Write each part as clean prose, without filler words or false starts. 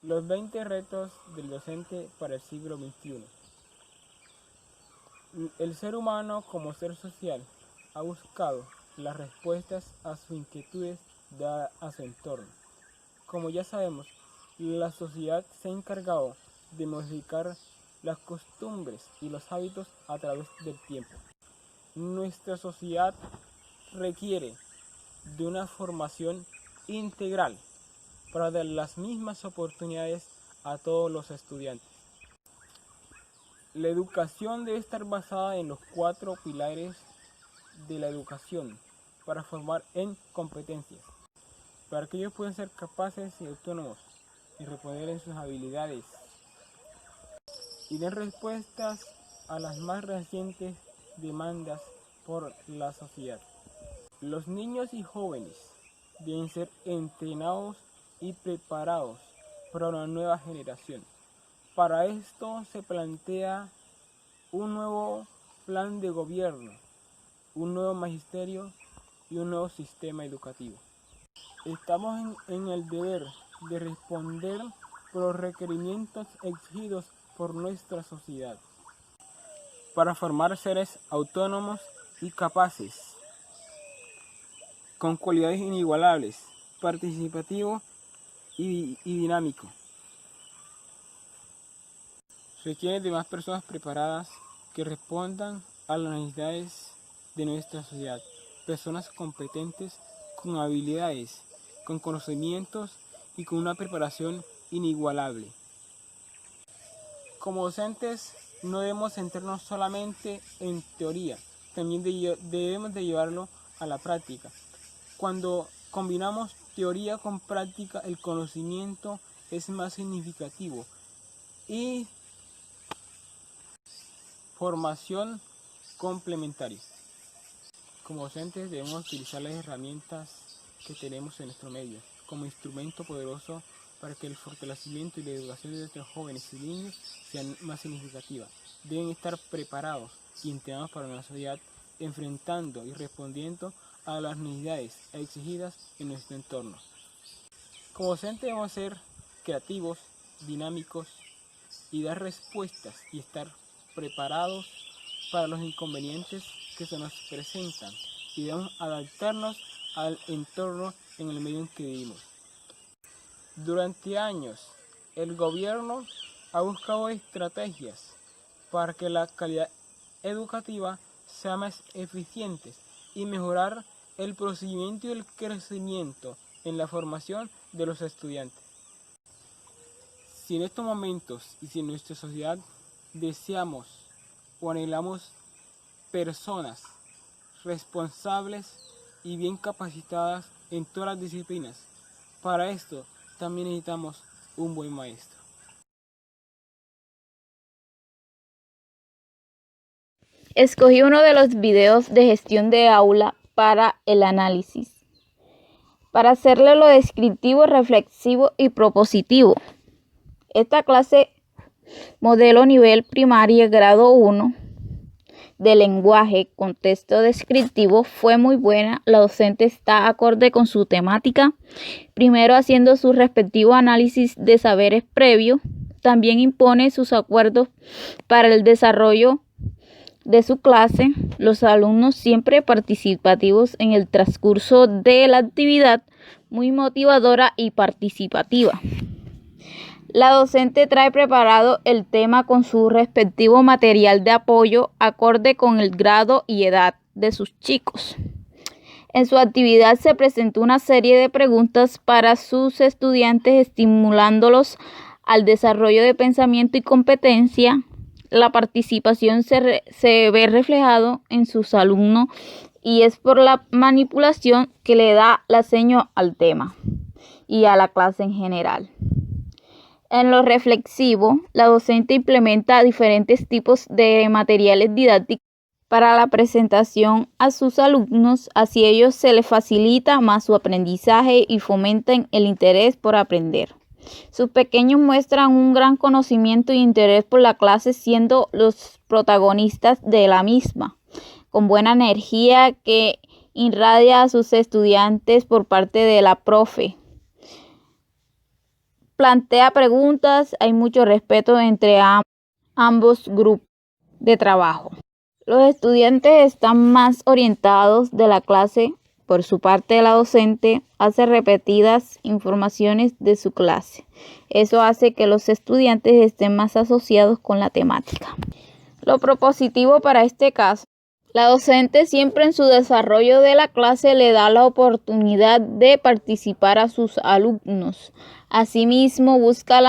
Los 20 retos del docente para el siglo XXI. El ser humano como ser social ha buscado las respuestas a sus inquietudes dadas a su entorno. Como ya sabemos, la sociedad se ha encargado de modificar las costumbres y los hábitos a través del tiempo. Nuestra sociedad requiere de una formación integral para dar las mismas oportunidades a todos los estudiantes. La educación debe estar basada en los 4 pilares de la educación para formar en competencias, para que ellos puedan ser capaces y autónomos y responder en sus habilidades y den respuestas a las más recientes demandas por la sociedad. Los niños y jóvenes deben ser entrenados y preparados para una nueva generación. Para esto se plantea un nuevo plan de gobierno, un nuevo magisterio y un nuevo sistema educativo. Estamos en el deber de responder por los requerimientos exigidos por nuestra sociedad para formar seres autónomos y capaces, con cualidades inigualables, participativo y dinámico. Requiere de más personas preparadas que respondan a las necesidades de nuestra sociedad, personas competentes, con habilidades, con conocimientos y con una preparación inigualable. Como docentes no debemos centrarnos solamente en teoría, también debemos de llevarlo a la práctica. Cuando combinamos teoría con práctica, el conocimiento es más significativo y formación complementaria. Como docentes debemos utilizar las herramientas que tenemos en nuestro medio como instrumento poderoso para que el fortalecimiento y la educación de nuestros jóvenes y niños sean más significativas. Deben estar preparados y entrenados para una sociedad enfrentando y respondiendo a las necesidades exigidas en nuestro entorno. Como docentes debemos ser creativos, dinámicos y dar respuestas y estar preparados para los inconvenientes que se nos presentan y debemos adaptarnos al entorno en el medio en que vivimos. Durante años, el gobierno ha buscado estrategias para que la calidad educativa sea más eficiente y mejorar el procedimiento y el crecimiento en la formación de los estudiantes. Si en estos momentos y si en nuestra sociedad deseamos o anhelamos personas responsables y bien capacitadas en todas las disciplinas, para esto también necesitamos un buen maestro. Escogí uno de los videos de gestión de aula para el análisis, para hacerle lo descriptivo, reflexivo y propositivo. Esta clase modelo nivel primaria grado 1 de lenguaje con texto descriptivo fue muy buena. La docente está acorde con su temática, primero haciendo su respectivo análisis de saberes previo, también impone sus acuerdos para el desarrollo de su clase, los alumnos siempre participativos en el transcurso de la actividad, muy motivadora y participativa. La docente trae preparado el tema con su respectivo material de apoyo acorde con el grado y edad de sus chicos. En su actividad se presentó una serie de preguntas para sus estudiantes, estimulándolos al desarrollo de pensamiento y competencia. La participación se ve reflejado en sus alumnos y es por la manipulación que le da la seña al tema y a la clase en general. En lo reflexivo, la docente implementa diferentes tipos de materiales didácticos para la presentación a sus alumnos, así ellos se les facilita más su aprendizaje y fomentan el interés por aprender. Sus pequeños muestran un gran conocimiento e interés por la clase, siendo los protagonistas de la misma, con buena energía que irradia a sus estudiantes por parte de la profe. plantea preguntas, hay mucho respeto entre ambos grupos de trabajo. Los estudiantes están más orientados de la clase. Por su parte, la docente hace repetidas informaciones de su clase. Eso hace que los estudiantes estén más asociados con la temática. Lo propositivo para este caso: la docente siempre en su desarrollo de la clase le da la oportunidad de participar a sus alumnos. Asimismo, busca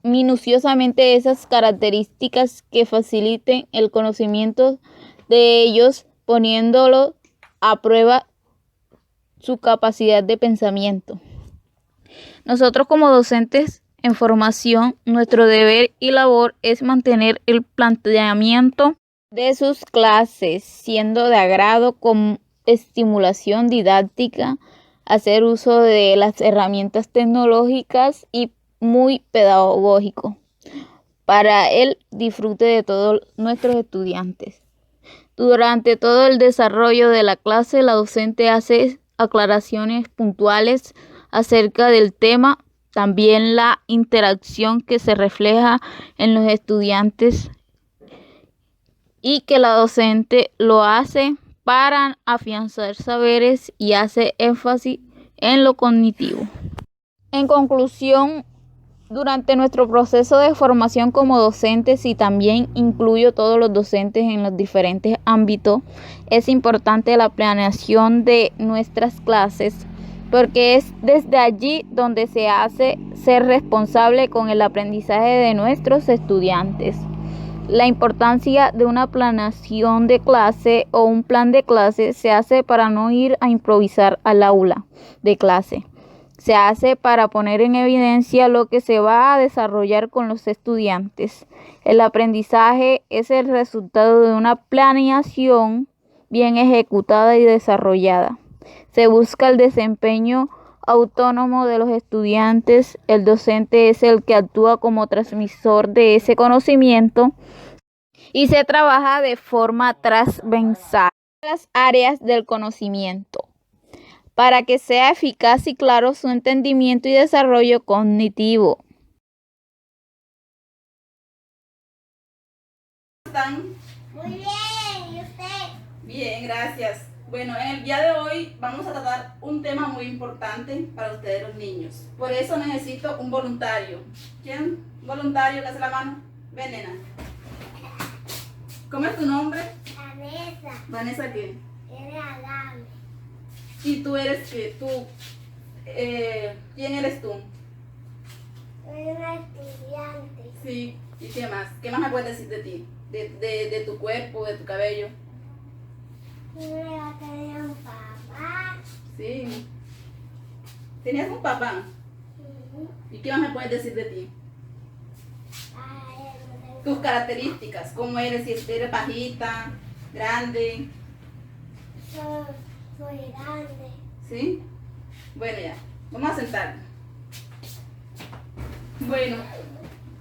minuciosamente esas características que faciliten el conocimiento de ellos, poniéndolo a prueba su capacidad de pensamiento. Nosotros como docentes en formación, nuestro deber y labor es mantener el planteamiento de sus clases siendo de agrado, con estimulación didáctica, hacer uso de las herramientas tecnológicas y muy pedagógico para el disfrute de todos nuestros estudiantes. Durante todo el desarrollo de la clase, la docente hace aclaraciones puntuales acerca del tema, también la interacción que se refleja en los estudiantes y que la docente lo hace para afianzar saberes y hace énfasis en lo cognitivo. En conclusión, durante nuestro proceso de formación como docentes, y también incluyo todos los docentes en los diferentes ámbitos, es importante la planeación de nuestras clases, porque es desde allí donde se hace ser responsable con el aprendizaje de nuestros estudiantes. La importancia de una planeación de clase o un plan de clase se hace para no ir a improvisar al aula de clase. Se hace para poner en evidencia lo que se va a desarrollar con los estudiantes. El aprendizaje es el resultado de una planeación bien ejecutada y desarrollada. Se busca el desempeño autónomo de los estudiantes. El docente es el que actúa como transmisor de ese conocimiento y se trabaja de forma transversal en las áreas del conocimiento, para que sea eficaz y claro su entendimiento y desarrollo cognitivo. ¿Están? Muy bien, ¿y usted? Bien, gracias. Bueno, en el día de hoy vamos a tratar un tema muy importante para ustedes los niños. Por eso necesito un voluntario. ¿Quién? ¿Un voluntario que hace la mano? Ven, nena. ¿Cómo es tu nombre? Vanessa, Vanessa, ¿qué? eres Adame. ¿Y tú eres qué? ¿Quién eres tú? Soy una estudiante. Sí. ¿Y qué más? ¿Qué más me puedes decir de ti? De tu cuerpo, de tu cabello. Siempre va a tener un papá. Sí. ¿Tenías un papá? ¿Y qué más me puedes decir de ti? Tus características, cómo eres, si eres bajita, grande, Soy grande. ¿sí? Bueno, ya, vamos a sentarnos. Bueno,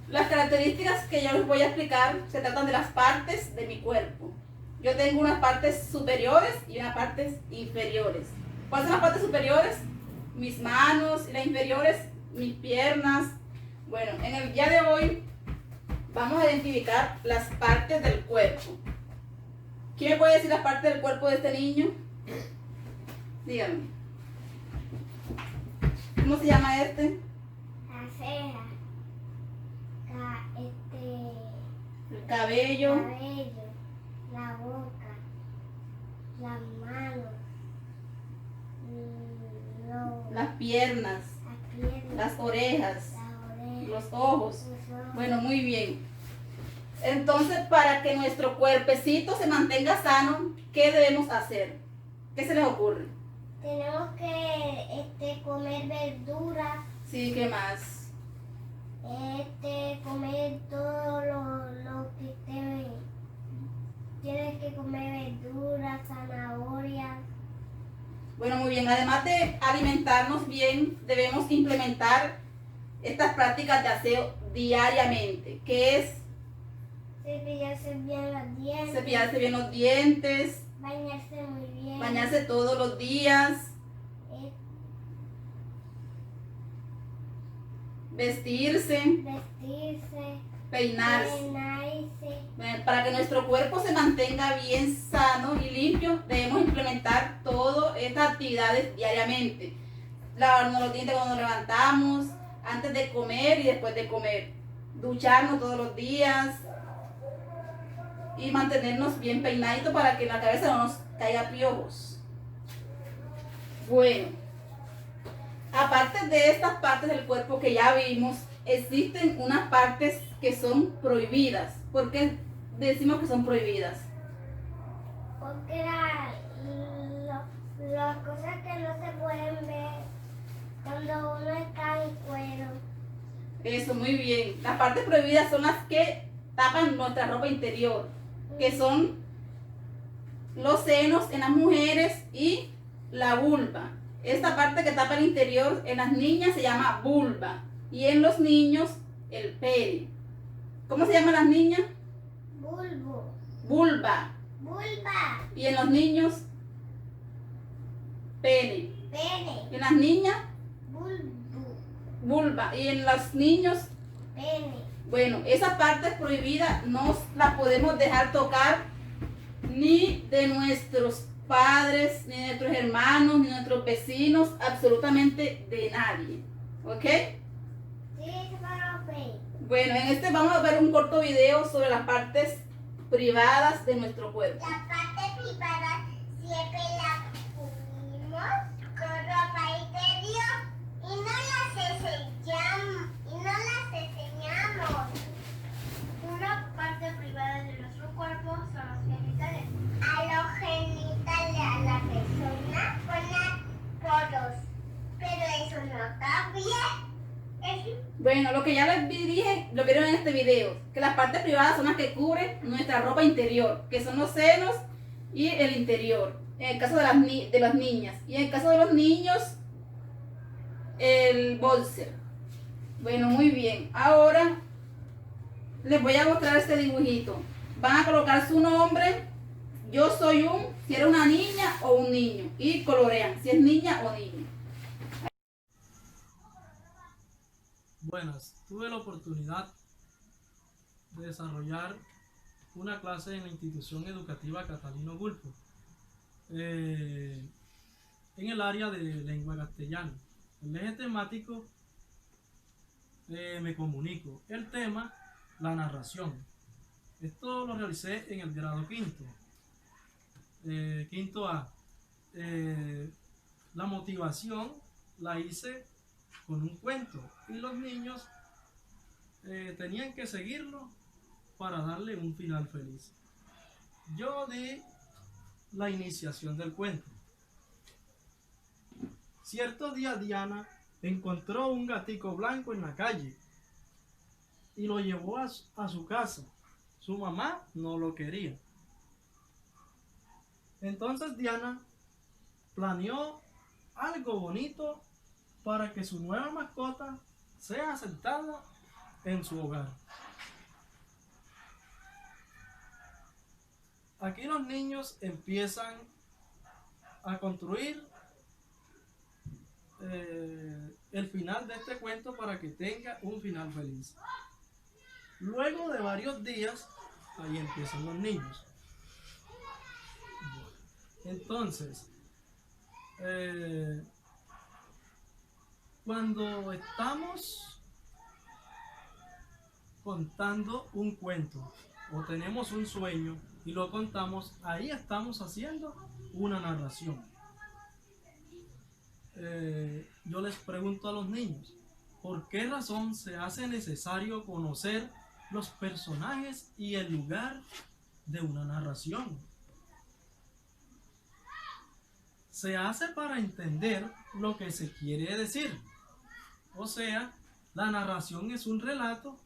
las características que yo les voy a explicar se tratan de las partes de mi cuerpo. Yo tengo unas partes superiores y unas partes inferiores. ¿Cuáles son las partes superiores? Mis manos, y las inferiores, mis piernas. Bueno, en el día de hoy vamos a identificar las partes del cuerpo. ¿Quién me puede decir las partes del cuerpo de este niño? Díganme. ¿Cómo se llama este? La ceja. El cabello. Cabello. La boca. Las manos. Las piernas. Las piernas. Las orejas. Las orejas. Los ojos. Los ojos. Bueno, muy bien. Entonces, para que nuestro cuerpecito se mantenga sano, ¿qué debemos hacer? ¿Qué se les ocurre? Tenemos que comer verduras. Sí, ¿qué más? Comer todo lo que tienes que comer verduras, zanahorias. Bueno, muy bien. Además de alimentarnos bien, debemos implementar estas prácticas de aseo diariamente, que es Cepillarse bien los dientes. cepillarse bien los dientes, Bañarse muy bien. bañarse todos los días. vestirse, vestirse, peinarse. peinarse, Para que nuestro cuerpo se mantenga bien sano y limpio, debemos implementar todas estas actividades diariamente. Lavarnos los dientes cuando nos levantamos, antes de comer y después de comer. Ducharnos todos los días y mantenernos bien peinaditos para que en la cabeza no nos caiga piojos. Bueno, aparte de estas partes del cuerpo que ya vimos, existen unas partes que son prohibidas. ¿Por qué decimos que son prohibidas? porque las cosas que no se pueden ver cuando uno está en cuero. Eso, muy bien. Las partes prohibidas son las que tapan nuestra ropa interior, que son los senos en las mujeres y la vulva. Esta parte que tapa el interior en las niñas se llama vulva y en los niños el pene. ¿Cómo se llaman las niñas? Bulbo, Vulva. vulva, Y en los niños pene. pene, Y en las niñas bulbo, vulva. Y en los niños, pene. bueno, esas partes prohibidas no las podemos dejar tocar ni de nuestros padres, ni de nuestros hermanos, ni de nuestros vecinos, absolutamente de nadie. ¿Ok? Sí, profe. Bueno, en este vamos a ver un corto video sobre las partes privadas de nuestro cuerpo. La parte privada siempre la cubrimos con ropa interior y no las enseñamos. Una parte privada de nuestro cuerpo son los genitales. A los genitales a la persona ponen poros, pero eso no está bien. Bueno, lo que ya les dije, lo vieron en este video, que las partes privadas son las que cubren nuestra ropa interior, que son los senos y el interior, en el caso de las niñas, y en el caso de los niños, el bolser. Bueno, muy bien, ahora les voy a mostrar este dibujito. Van a colocar su nombre, yo soy si era una niña o un niño, y colorean si es niña o niño. Buenas, tuve la oportunidad de desarrollar una clase en la institución educativa Catalino Gulfo en el área de lengua castellana. El eje temático me comunico. El tema, la narración. Esto lo realicé en el grado quinto. Quinto A. La motivación la hice con un cuento y los niños tenían que seguirlo para darle un final feliz. Yo di la iniciación del cuento. Cierto día Diana encontró un gatico blanco en la calle y lo llevó a su casa. Su mamá no lo quería. Entonces Diana planeó algo bonito para que su nueva mascota sea aceptada en su hogar. Aquí los niños empiezan a construir el final de este cuento para que tenga un final feliz. Luego de varios días, ahí empiezan los niños. Entonces, cuando estamos contando un cuento o tenemos un sueño y lo contamos, ahí estamos haciendo una narración. Yo les pregunto a los niños, ¿por qué razón se hace necesario conocer los personajes y el lugar de una narración? Se hace para entender lo que se quiere decir. O sea, la narración es un relato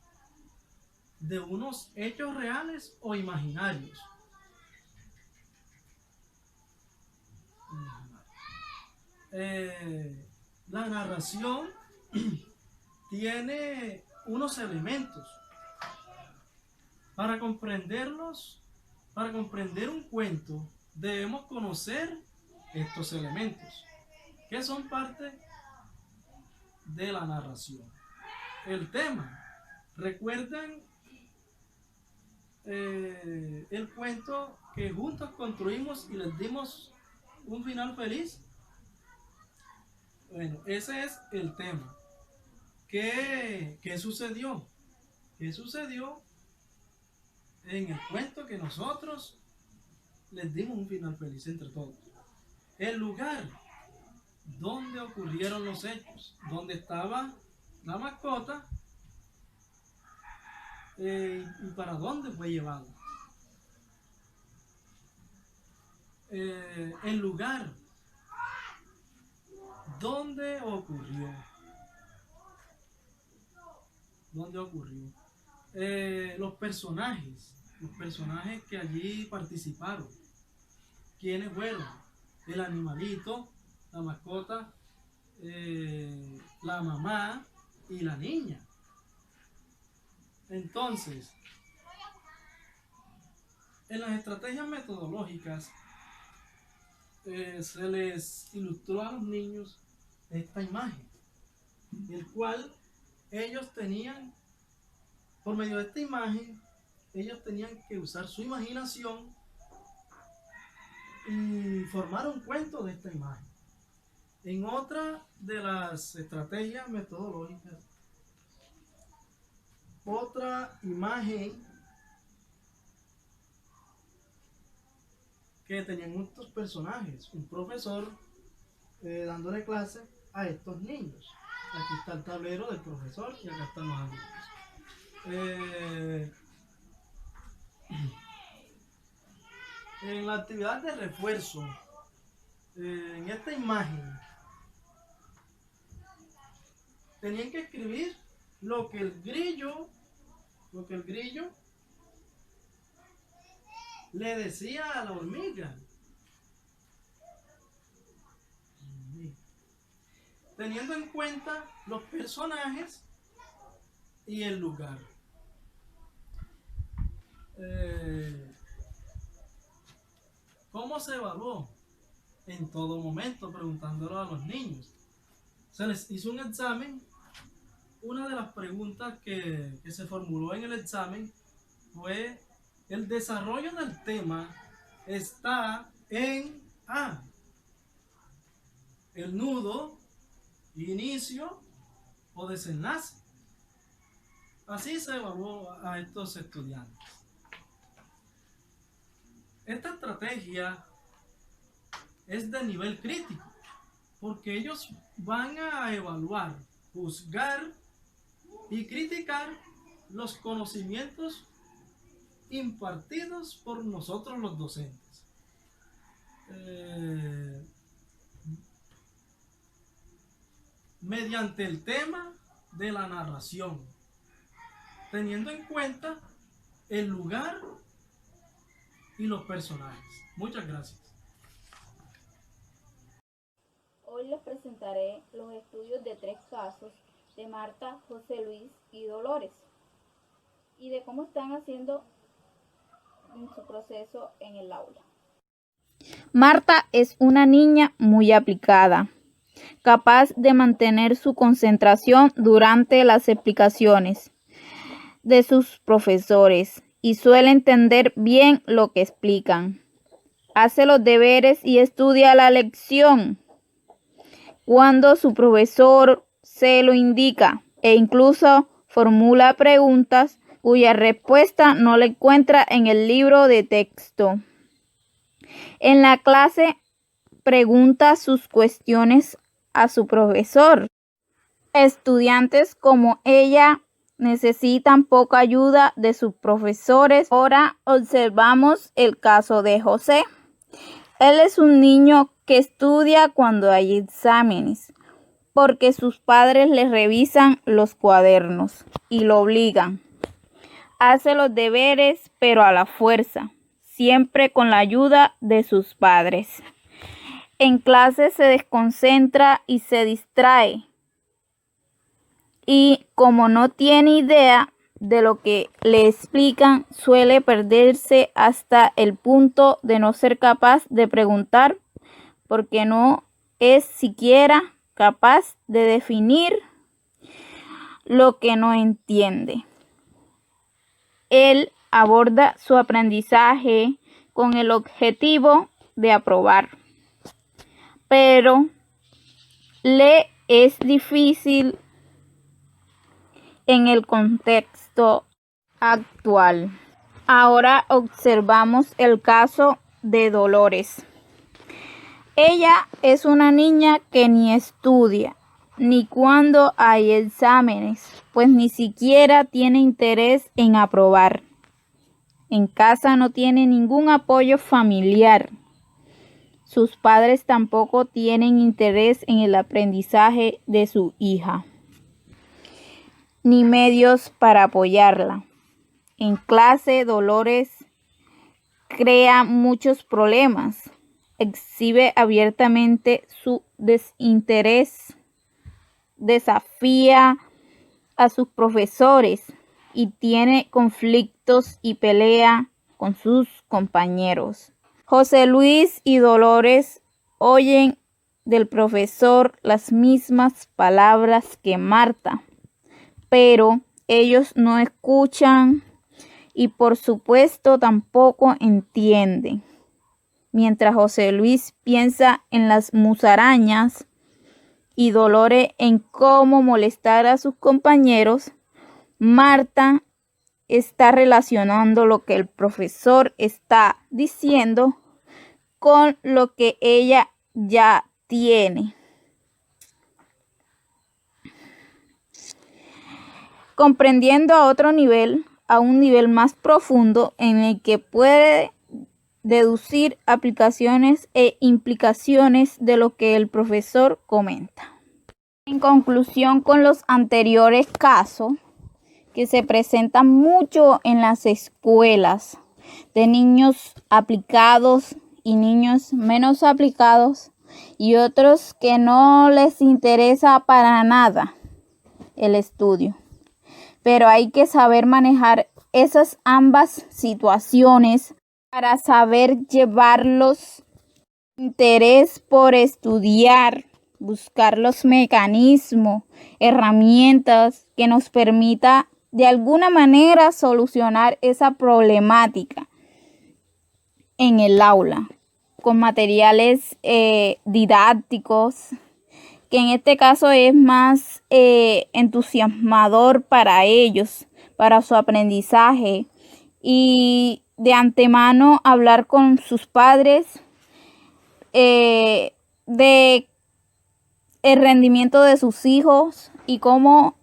de unos hechos reales o imaginarios. La narración tiene unos elementos. Para comprenderlos, para comprender un cuento, debemos conocer estos elementos, que son parte de la narración. el tema. ¿Recuerdan el cuento que juntos construimos y les dimos un final feliz? Bueno, ese es el tema. ¿Qué sucedió? ¿Qué sucedió en el cuento que nosotros les dimos un final feliz entre todos? El lugar donde ocurrieron los hechos, donde estaba la mascota y para dónde fue llevado. El lugar donde ocurrió. Los personajes que allí participaron. ¿Quiénes fueron? El animalito, la mascota, la mamá y la niña. Entonces, en las estrategias metodológicas se les ilustró a los niños esta imagen, el cual ellos tenían, por medio de esta imagen, ellos tenían que usar su imaginación y formar un cuento de esta imagen. En otra de las estrategias metodológicas, otra imagen que tenían estos personajes, un profesor dándole clase a estos niños. Aquí está el tablero del profesor y acá están los alumnos. En la actividad de refuerzo, en esta imagen, tenían que escribir lo que el grillo le decía a la hormiga. Teniendo en cuenta los personajes y el lugar. ¿Cómo se evaluó? En todo momento, preguntándolo a los niños. Se les hizo un examen. Una de las preguntas que se formuló en el examen fue: el desarrollo del tema está en A, el nudo, inicio o desenlace. Así se evaluó a estos estudiantes. Esta estrategia es de nivel crítico, porque ellos van a evaluar, juzgar y criticar los conocimientos impartidos por nosotros los docentes. Mediante el tema de la narración, teniendo en cuenta el lugar y los personajes. Muchas gracias. Hoy les presentaré los estudios de 3 casos de Marta, José Luis y Dolores, y de cómo están haciendo en su proceso en el aula. Marta es una niña muy aplicada, capaz de mantener su concentración durante las explicaciones de sus profesores y suele entender bien lo que explican. Hace los deberes y estudia la lección cuando su profesor se lo indica e incluso formula preguntas cuya respuesta no la encuentra en el libro de texto. En la clase pregunta sus cuestiones a su profesor. Estudiantes como ella necesitan poca ayuda de sus profesores. Ahora observamos el caso de José. Él es un niño que estudia cuando hay exámenes, porque sus padres le revisan los cuadernos y lo obligan. Hace los deberes, pero a la fuerza, siempre con la ayuda de sus padres. En clase se desconcentra y se distrae. Y como no tiene idea de lo que le explican, suele perderse hasta el punto de no ser capaz de preguntar, porque no es siquiera capaz de definir lo que no entiende. Él aborda su aprendizaje con el objetivo de aprobar, pero le es difícil en el contexto actual. Ahora observamos el caso de Dolores. Ella es una niña que ni estudia, ni cuando hay exámenes, pues ni siquiera tiene interés en aprobar. En casa no tiene ningún apoyo familiar. Sus padres tampoco tienen interés en el aprendizaje de su hija, ni medios para apoyarla. En clase, Dolores crea muchos problemas, exhibe abiertamente su desinterés, desafía a sus profesores y tiene conflictos y pelea con sus compañeros. José Luis y Dolores oyen del profesor las mismas palabras que Marta, pero ellos no escuchan y por supuesto tampoco entienden. Mientras José Luis piensa en las musarañas y Dolores en cómo molestar a sus compañeros, Marta está relacionando lo que el profesor está diciendo con lo que ella ya tiene. Comprendiendo a otro nivel, a un nivel más profundo en el que puede deducir aplicaciones e implicaciones de lo que el profesor comenta. En conclusión, con los anteriores casos que se presentan mucho en las escuelas de niños aplicados y niños menos aplicados y otros que no les interesa para nada el estudio. Pero hay que saber manejar esas ambas situaciones para saber llevarlos interés por estudiar, buscar los mecanismos, herramientas que nos permita de alguna manera solucionar esa problemática en el aula, con materiales didácticos, que en este caso es más entusiasmador para ellos, para su aprendizaje, y de antemano hablar con sus padres de el rendimiento de sus hijos y cómo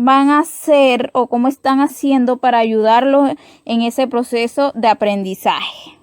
van a hacer o cómo están haciendo para ayudarlos en ese proceso de aprendizaje.